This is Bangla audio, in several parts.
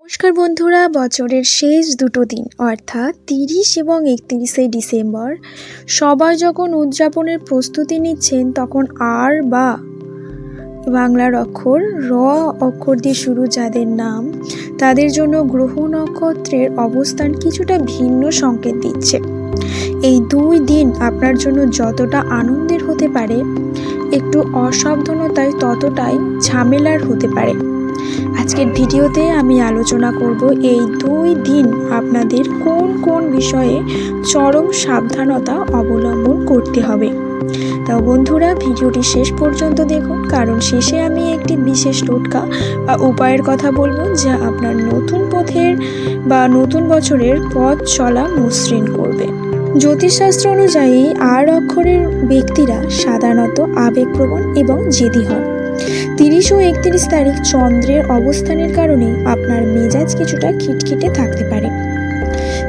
নমস্কার বন্ধুরা, বছরের শেষ দুটো দিন অর্থাৎ 30 এবং 31শে ডিসেম্বর সবাই যখন উদযাপনের প্রস্তুতি নিচ্ছেন, তখন আর বা বাংলার অক্ষর র অক্ষর দিয়ে শুরু যাদের নাম, তাদের জন্য গ্রহ নক্ষত্রের অবস্থান কিছুটা ভিন্ন সংকেত দিচ্ছে। এই 2 দিন আপনার জন্য যতটা আনন্দের হতে পারে, একটু অসাবধানতায় ততটাই ঝামেলার হতে পারে। আজকের ভিডিওতে আমি আলোচনা করব এই 2 দিন আপনাদের কোন কোন বিষয়ে চরম সাবধানতা অবলম্বন করতে হবে। তো বন্ধুরা, ভিডিওটি শেষ পর্যন্ত দেখুন, কারণ শেষে আমি একটি বিশেষ টোটকা বা উপায়ের কথা বলবো, যা আপনার নতুন পথের বা নতুন বছরের পথ চলা মসৃণ করবে। জ্যোতিষশাস্ত্র অনুযায়ী আর অক্ষরের ব্যক্তিরা সাধারণত আবেগপ্রবণ এবং জেদি হন। 30 ও 31 তারিখ চন্দ্রের অবস্থানের কারণে আপনার মেজাজ কিছুটা খিটখিটে থাকতে পারে।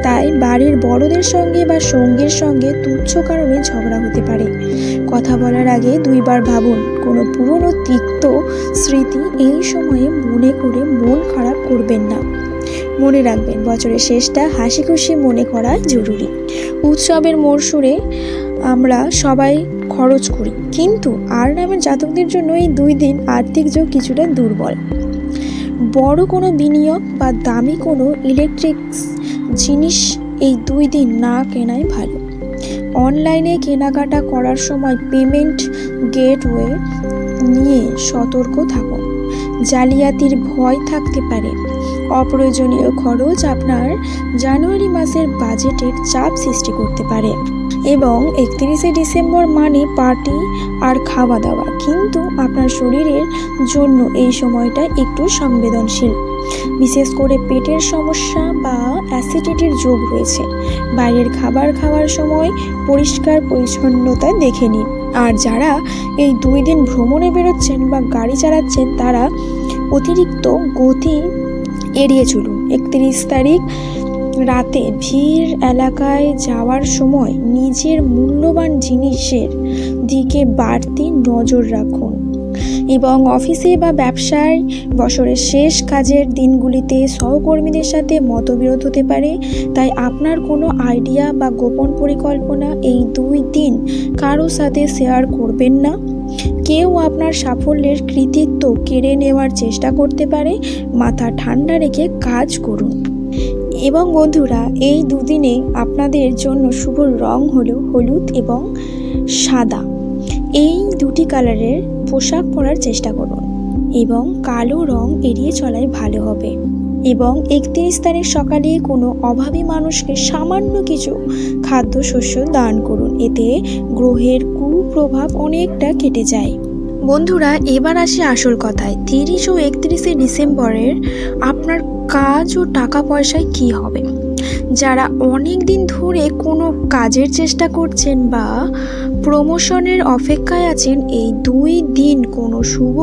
তাই বাড়ির বড়দের সঙ্গে বা সঙ্গীর সঙ্গে তুচ্ছ কারণে ঝগড়া হতে পারে। কথা বলার আগে 2 বার ভাবুন। কোনো পুরনো তিক্ত স্মৃতি এই সময়ে মনে করে মন খারাপ করবেন না। মনে রাখবেন, বছরের শেষটা হাসি খুশি মনে করা জরুরি। উৎসবের মরশুমে আমরা সবাই খরচ করি, কিন্তু আর নামের জাতকদের জন্য এই 2 দিন আর্থিক যোগ কিছুটা দুর্বল। বড় কোনো বিনিয়োগ বা দামি কোনো ইলেকট্রিক্স জিনিস এই 2 দিন না কেনাই ভালো। অনলাইনে কেনাকাটা করার সময় পেমেন্ট গেটওয়ে নিয়ে সতর্ক থাকুন। জালিয়াতির ভয় থাকতে পারে। অপ্রয়োজনীয় খরচ আপনার জানুয়ারি মাসের বাজেটের চাপ সৃষ্টি করতে পারে। এবং 31শে ডিসেম্বর মানে পার্টি আর খাওয়া দাওয়া, কিন্তু আপনার শরীরের জন্য এই সময়টা একটু সংবেদনশীল। বিশেষ করে পেটের সমস্যা বা অ্যাসিডিটির যোগ রয়েছে। বাইরের খাবার খাওয়ার সময় পরিষ্কার পরিচ্ছন্নতা দেখে নিন। আর যারা এই 2 দিন ভ্রমণে বেরোচ্ছেন বা গাড়ি চালাচ্ছেন, তারা অতিরিক্ত গতি এড়িয়ে চলুন। 31 তারিখ রাতে ভিড় এলাকায় যাওয়ার সময় নিজের মূল্যবান জিনিসের দিকে বাড়তি নজর রাখুন। এবং অফিসে বা ব্যবসায় বছরের শেষ কাজের দিনগুলিতে সহকর্মীদের সাথে মতবিরোধ হতে পারে। তাই আপনার কোনো আইডিয়া বা গোপন পরিকল্পনা এই 2 দিন কারো সাথে শেয়ার করবেন না। কেউ আপনার সাফল্যের কৃতিত্ব কেড়ে নেওয়ার চেষ্টা করতে পারে। মাথা ঠান্ডা রেখে কাজ করুন। এবং বন্ধুরা, এই 2 দিনে আপনাদের জন্য শুভ রং হলো হলুদ এবং সাদা। এই 2টি কালারের পোশাক পরার চেষ্টা করুন এবং কালো রং এড়িয়ে চলাই ভালো হবে। এবং 31 তারিখ সকালে কোনো অভাবী মানুষকে সামান্য কিছু খাদ্যশস্য দান করুন। এতে গ্রহের কুপ্রভাব অনেকটা কেটে যায়। বন্ধুরা, এবার আসি আসল কথায়। 30 ও 31শে ডিসেম্বরের আপনার কাজ ও টাকা পয়সায় কি হবে? যারা অনেক দিন ধরে কোনো কাজের চেষ্টা করছেন বা প্রমোশনের অপেক্ষায় আছেন, এই 2 দিন কোনো শুভ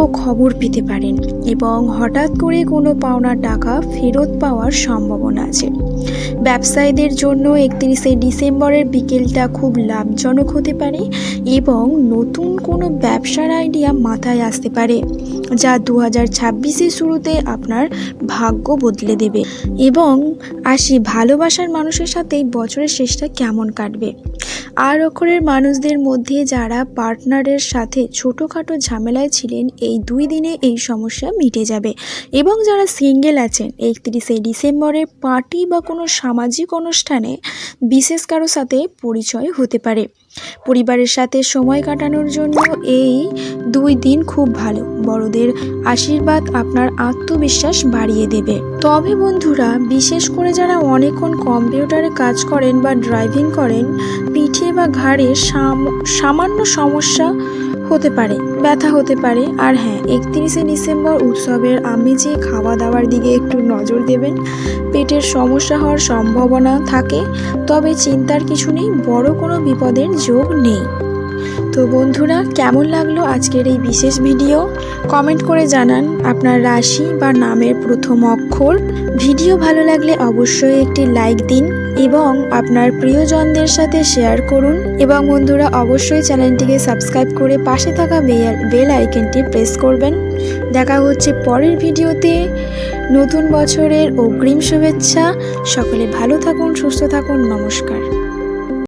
ও খবর পেতে পারেন এবং হঠাৎ করে কোনো পাওনা টাকা ফেরত পাওয়ার সম্ভাবনা আছে। ব্যবসায়ীদের জন্য 31শে ডিসেম্বরের বিকেলটা খুব লাভজনক হতে পারে এবং নতুন কোনো ব্যবসার আইডিয়া মাথায় আসতে পারে, যা 2026-এর শুরুতে আপনার ভাগ্য বদলে দেবে। এবং আসি ভালোবাসার মানুষের সাথে বছরের শেষটা কেমন কাটবে। আর অক্ষরের মানুষদের মধ্যে যারা পার্টনারের সাথে ছোটোখাটো ঝামেলায় ছিলেন, এই 2 দিনে এই সমস্যা মিটে যাবে। এবং যারা সিঙ্গেল আছেন, 31শে ডিসেম্বরে পার্টি বা কোনো সামাজিক অনুষ্ঠানে বিশেষ কারো সাথে পরিচয় হতে পারে। পরিবারের সাথে সময় কাটানোর জন্য এই 2 দিন খুব ভালো। বড়দের আশীর্বাদ আপনার আত্মবিশ্বাস বাড়িয়ে দেবে। তবে বন্ধুরা, বিশেষ করে যারা অনেকক্ষণ কম্পিউটারে কাজ করেন বা ড্রাইভিং করেন, পিঠে বা ঘাড়ে সামান্য সমস্যা হতে পারে, ব্যথা হতে পারে। আর হ্যাঁ, 31শে ডিসেম্বর উৎসবের আমেজে খাওয়া দাওয়ার দিকে একটু নজর দেবেন। পেটের সমস্যা হওয়ার সম্ভাবনা থাকে, তবে চিন্তার কিছু নেই, বড় কোনো বিপদের যোগ নেই। তো বন্ধুরা, কেমন লাগলো আজকের এই বিশেষ ভিডিও? কমেন্ট করে জানান আপনার রাশি বা নামের প্রথম অক্ষর। ভিডিও ভালো লাগলে অবশ্যই একটি লাইক দিন এবং আপনার প্রিয়জনদের সাথে শেয়ার করুন। এবং বন্ধুরা, অবশ্যই চ্যানেলটিকে সাবস্ক্রাইব করে পাশে থাকা বেল আইকনটি প্রেস করবেন। দেখা হচ্ছে পরের ভিডিওতে। নতুন বছরের অগ্রিম শুভেচ্ছা। সকলে ভালো থাকুন, সুস্থ থাকুন। নমস্কার।